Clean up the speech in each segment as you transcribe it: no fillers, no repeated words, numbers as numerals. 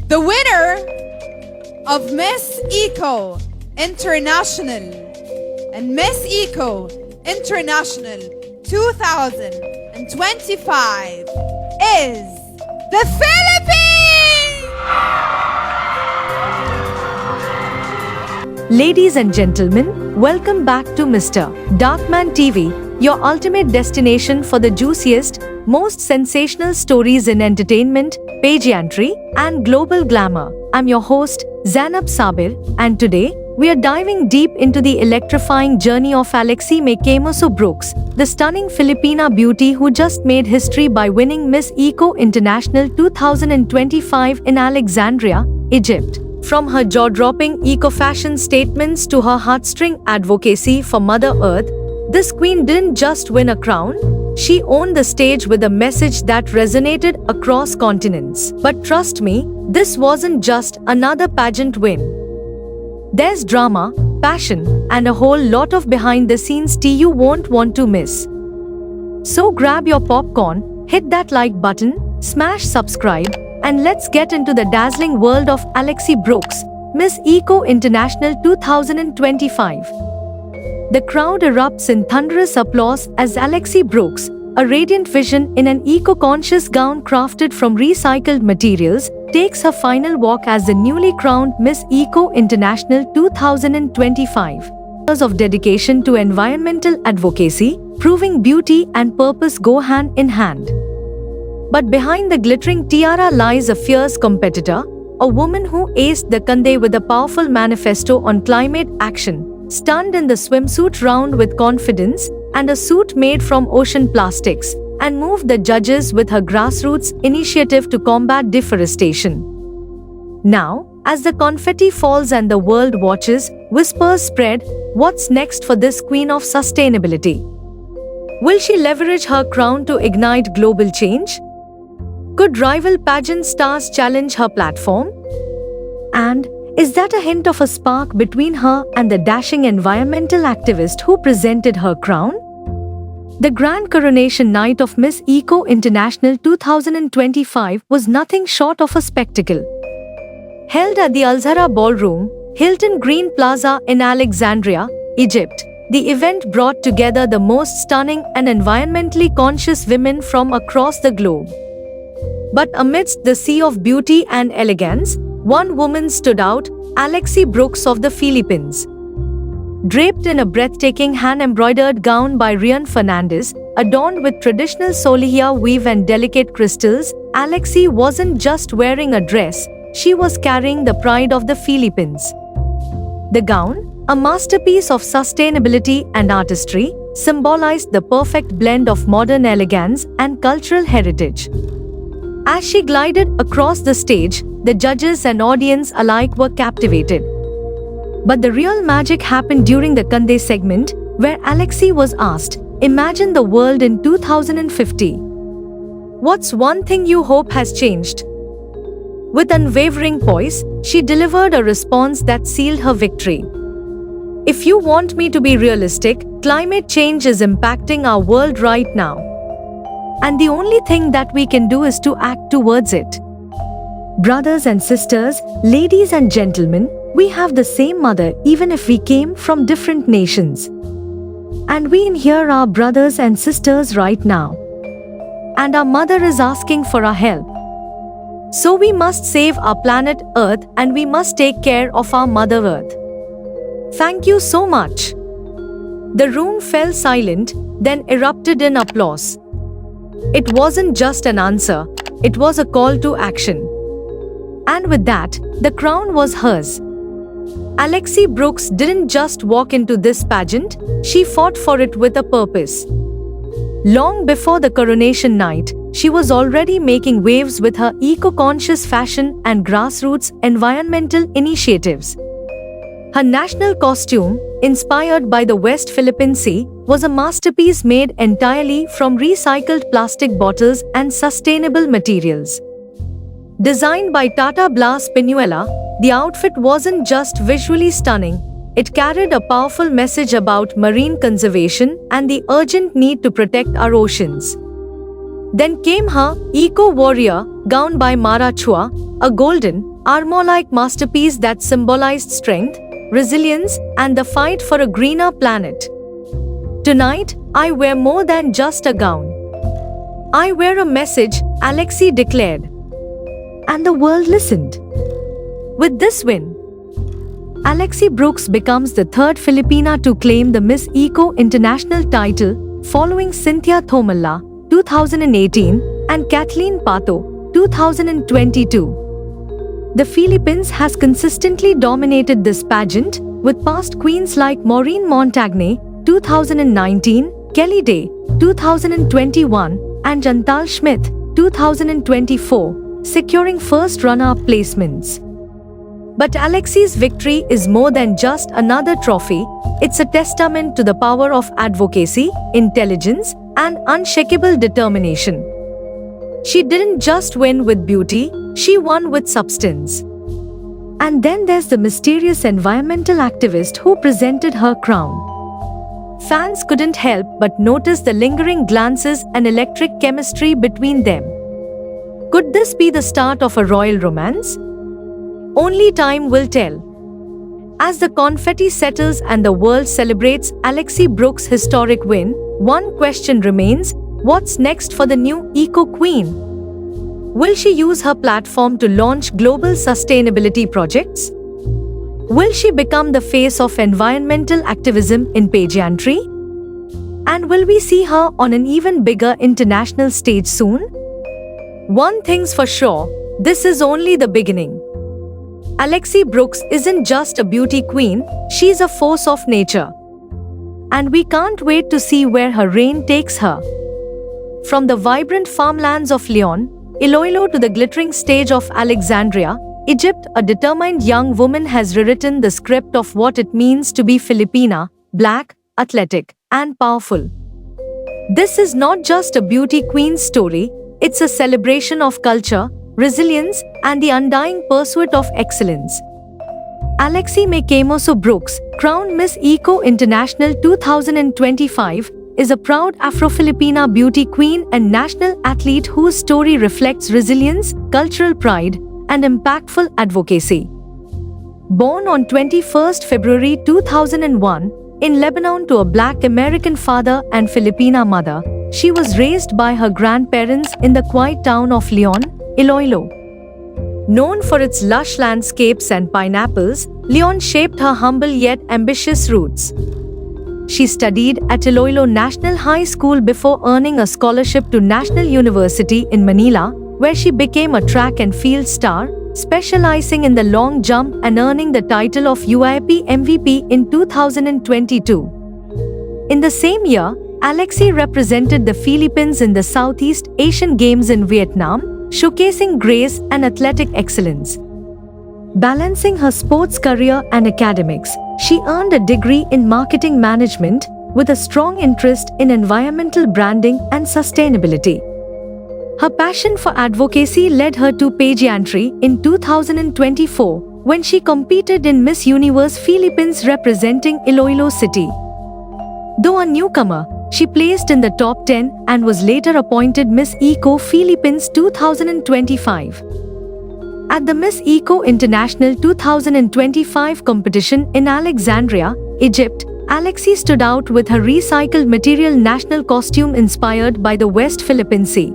The winner of Miss Eco International and Miss Eco International 2025 is the Philippines! Ladies and gentlemen, welcome back to Mr. Darkman TV, your ultimate destination for the juiciest, most sensational stories in entertainment, pageantry, and global glamour. I'm your host, Zainab Sabir, and today, we are diving deep into the electrifying journey of Alexi Mckamoso Brooks, the stunning Filipina beauty who just made history by winning Miss Eco International 2025 in Alexandria, Egypt. From her jaw-dropping eco-fashion statements to her heartstring advocacy for Mother Earth, this queen didn't just win a crown, she owned the stage with a message that resonated across continents. But trust me, this wasn't just another pageant win. There's drama, passion, and a whole lot of behind-the-scenes tea you won't want to miss. So grab your popcorn, hit that like button, smash subscribe, and let's get into the dazzling world of Alexi Brooks, Miss Eco International 2025. The crowd erupts in thunderous applause as Alexi Brooks, a radiant vision in an eco-conscious gown crafted from recycled materials, takes her final walk as the newly crowned Miss Eco International 2025. Years of dedication to environmental advocacy, proving beauty and purpose go hand in hand. But behind the glittering tiara lies a fierce competitor, a woman who aced the Kande with a powerful manifesto on climate action, stunned in the swimsuit round with confidence and a suit made from ocean plastics, and moved the judges with her grassroots initiative to combat deforestation. Now, as the confetti falls and the world watches, whispers spread, what's next for this queen of sustainability? Will she leverage her crown to ignite global change? Could rival pageant stars challenge her platform? And is that a hint of a spark between her and the dashing environmental activist who presented her crown? The grand coronation night of Miss Eco International 2025 was nothing short of a spectacle. Held at the Al-Zahra Ballroom, Hilton Green Plaza in Alexandria, Egypt, the event brought together the most stunning and environmentally conscious women from across the globe. But amidst the sea of beauty and elegance, one woman stood out, Alexi Brooks of the Philippines. Draped in a breathtaking hand-embroidered gown by Rian Fernandez, adorned with traditional Solihia weave and delicate crystals, Alexi wasn't just wearing a dress, she was carrying the pride of the Philippines. The gown, a masterpiece of sustainability and artistry, symbolized the perfect blend of modern elegance and cultural heritage. As she glided across the stage, the judges and audience alike were captivated. But the real magic happened during the Kande segment, where Alexi was asked, "Imagine the world in 2050. What's one thing you hope has changed?" With unwavering poise, she delivered a response that sealed her victory. "If you want me to be realistic, climate change is impacting our world right now. And the only thing that we can do is to act towards it." Brothers and sisters, ladies and gentlemen, we have the same mother even if we came from different nations. And we in here are brothers and sisters right now. And our mother is asking for our help. So we must save our planet Earth and we must take care of our Mother Earth. Thank you so much. The room fell silent, then erupted in applause. It wasn't just an answer, it was a call to action. And with that, the crown was hers. Alexi Brooks didn't just walk into this pageant, she fought for it with a purpose. Long before the coronation night, she was already making waves with her eco-conscious fashion and grassroots environmental initiatives. Her national costume, inspired by the West Philippine Sea, was a masterpiece made entirely from recycled plastic bottles and sustainable materials. Designed by Tata Blas Pinuela, the outfit wasn't just visually stunning, it carried a powerful message about marine conservation and the urgent need to protect our oceans. Then came her eco-warrior gown by Mara Chua, a golden, armor-like masterpiece that symbolized strength, resilience, and the fight for a greener planet. Tonight, I wear more than just a gown. I wear a message, Alexei declared. And the world listened. With this win, Alexei Brooks becomes the third Filipina to claim the Miss Eco International title, following Cynthia Thomalla, 2018, and Kathleen Pato, 2022. The Philippines has consistently dominated this pageant, with past queens like Maureen Montagne, 2019, Kelly Day, 2021, and Chantal Schmidt, 2024, securing first runner-up placements. But Alexei's victory is more than just another trophy, it's a testament to the power of advocacy, intelligence, and unshakable determination. She didn't just win with beauty, she won with substance. And then there's the mysterious environmental activist who presented her crown. Fans couldn't help but notice the lingering glances and electric chemistry between them. Could this be the start of a royal romance? Only time will tell. As the confetti settles and the world celebrates Alexei Brooks' historic win, one question remains: what's next for the new Eco Queen? Will she use her platform to launch global sustainability projects? Will she become the face of environmental activism in pageantry? And will we see her on an even bigger international stage soon? One thing's for sure, this is only the beginning. Alexei Brooks isn't just a beauty queen, she's a force of nature. And we can't wait to see where her reign takes her. From the vibrant farmlands of Leon, Iloilo to the glittering stage of Alexandria, Egypt, a determined young woman has rewritten the script of what it means to be Filipina, black, athletic, and powerful. This is not just a beauty queen's story, it's a celebration of culture, resilience, and the undying pursuit of excellence. Alexei Mekamoso Brooks, crowned Miss Eco International 2025, is a proud Afro-Filipina beauty queen and national athlete whose story reflects resilience, cultural pride, and impactful advocacy. Born on 21 February 2001 in Lebanon to a Black American father and Filipina mother, she was raised by her grandparents in the quiet town of Leon, Iloilo. Known for its lush landscapes and pineapples, Leon shaped her humble yet ambitious roots. She studied at Iloilo National High School before earning a scholarship to National University in Manila, where she became a track and field star, specializing in the long jump and earning the title of UIP MVP in 2022. In the same year, Alexei represented the Philippines in the Southeast Asian Games in Vietnam, showcasing grace and athletic excellence. Balancing her sports career and academics, she earned a degree in marketing management with a strong interest in environmental branding and sustainability. Her passion for advocacy led her to pageantry in 2024 when she competed in Miss Universe Philippines representing Iloilo City. Though a newcomer, she placed in the top 10 and was later appointed Miss Eco Philippines 2025. At the Miss Eco International 2025 competition in Alexandria, Egypt, Alexei stood out with her recycled material national costume inspired by the West Philippine Sea.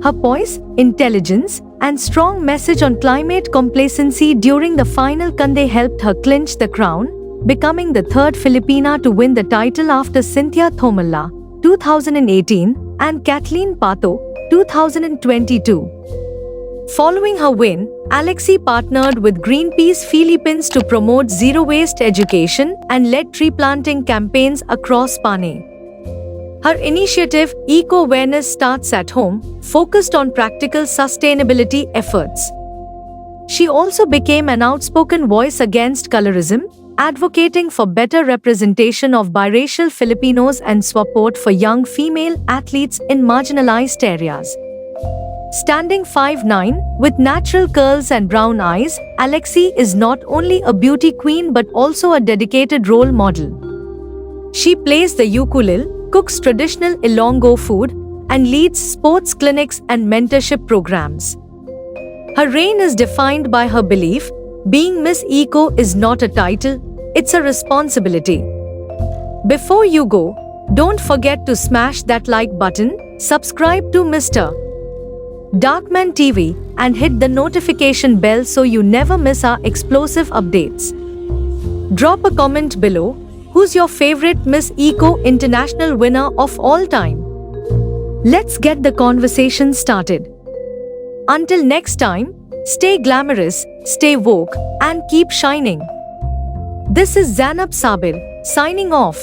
Her poise, intelligence, and strong message on climate complacency during the final Kande helped her clinch the crown, becoming the third Filipina to win the title after Cynthia Thomalla, 2018, and Kathleen Pato, 2022. Following her win, Alexei partnered with Greenpeace Philippines to promote zero-waste education and led tree-planting campaigns across Panay. Her initiative, Eco Awareness Starts at Home, focused on practical sustainability efforts. She also became an outspoken voice against colorism, advocating for better representation of biracial Filipinos and support for young female athletes in marginalized areas. Standing 5'9", with natural curls and brown eyes, Alexei is not only a beauty queen but also a dedicated role model. She plays the ukulele, cooks traditional Ilonggo food, and leads sports clinics and mentorship programs. Her reign is defined by her belief being Miss Eco is not a title, it's a responsibility. Before you go, don't forget to smash that like button, subscribe to Mr. Darkman TV, and hit the notification bell so you never miss our explosive updates. Drop a comment below. Who's your favorite Miss Eco International winner of all time? Let's get the conversation started. Until next time, stay glamorous, stay woke, and keep shining. This is Zanab Sabir, signing off.